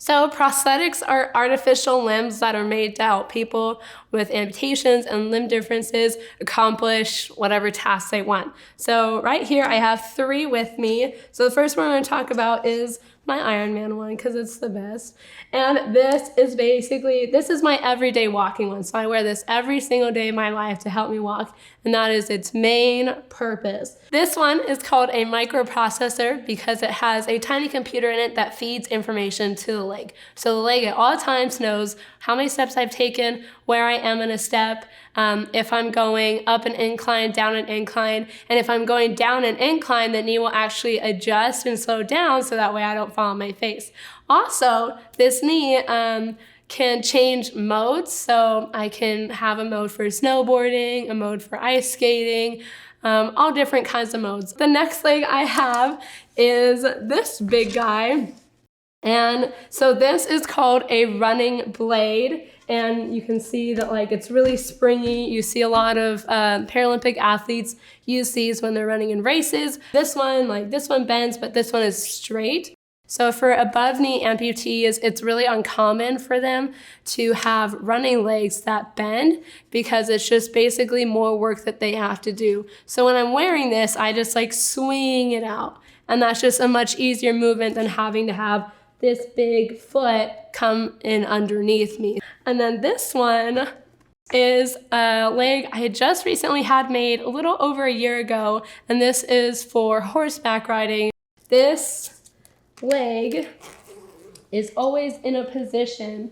So prosthetics are artificial limbs that are made to help people with amputations and limb differences accomplish whatever tasks they want. So right here I have 3 with me. So the first one I'm going to talk about is my Iron Man one because it's the best. And this is my everyday walking one. So I wear this every single day of my life to help me walk, and that is its main purpose. This one is called a microprocessor because it has a tiny computer in it that feeds information to the leg. So the leg at all times knows how many steps I've taken, where I am in a step, if I'm going up an incline, down an incline, and if I'm going down an incline, the knee will actually adjust and slow down so that way I don't fall on my face. Also, this knee can change modes, so I can have a mode for snowboarding, a mode for ice skating, all different kinds of modes. The next leg I have is this big guy. And so this is called a running blade, and you can see that it's really springy. You see a lot of Paralympic athletes use these when they're running in races. This one bends, but this one is straight. So for above knee amputees, it's really uncommon for them to have running legs that bend because it's just basically more work that they have to do. So when I'm wearing this, I just swing it out, and that's just a much easier movement than having to have this big foot come in underneath me. And then this one is a leg I had just recently had made a little over a year ago, and this is for horseback riding. This leg is always in a position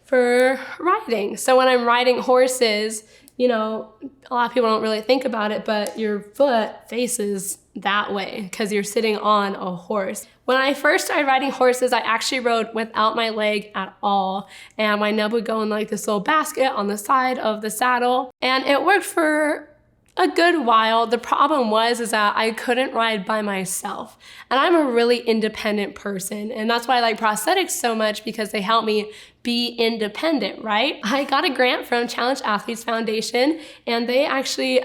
for riding. So when I'm riding horses, a lot of people don't really think about it, but your foot faces that way because you're sitting on a horse. When I first started riding horses, I actually rode without my leg at all, and my nub would go in this little basket on the side of the saddle, and it worked for a good while. The problem is that I couldn't ride by myself, and I'm a really independent person, and that's why I like prosthetics so much, because they help me be independent, right? I got a grant from Challenge Athletes Foundation, and they actually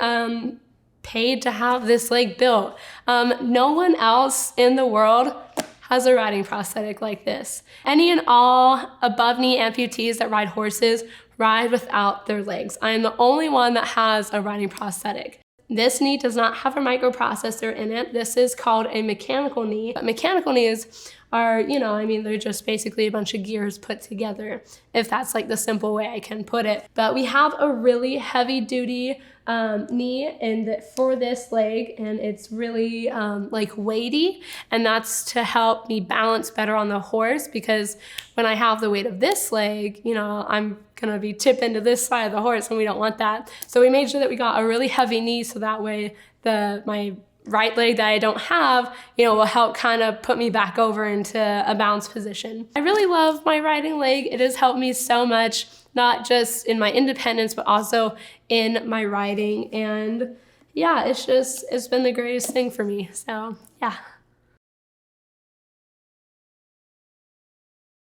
paid to have this leg built. No one else in the world has a riding prosthetic like this. Any and all above knee amputees that ride horses ride without their legs. I am the only one that has a riding prosthetic. This knee does not have a microprocessor in it. This is called a mechanical knee. But mechanical knees are, they're just basically a bunch of gears put together, if that's the simple way I can put it. But we have a really heavy duty knee for this leg, and it's really weighty, and that's to help me balance better on the horse, because when I have the weight of this leg, I'm gonna be tipping to this side of the horse, and we don't want that. So we made sure that we got a really heavy knee, so that way my right leg that I don't have, will help kind of put me back over into a balance position. I really love my riding leg. It has helped me so much, not just in my independence, but also in my riding. And yeah, it's been the greatest thing for me. So yeah.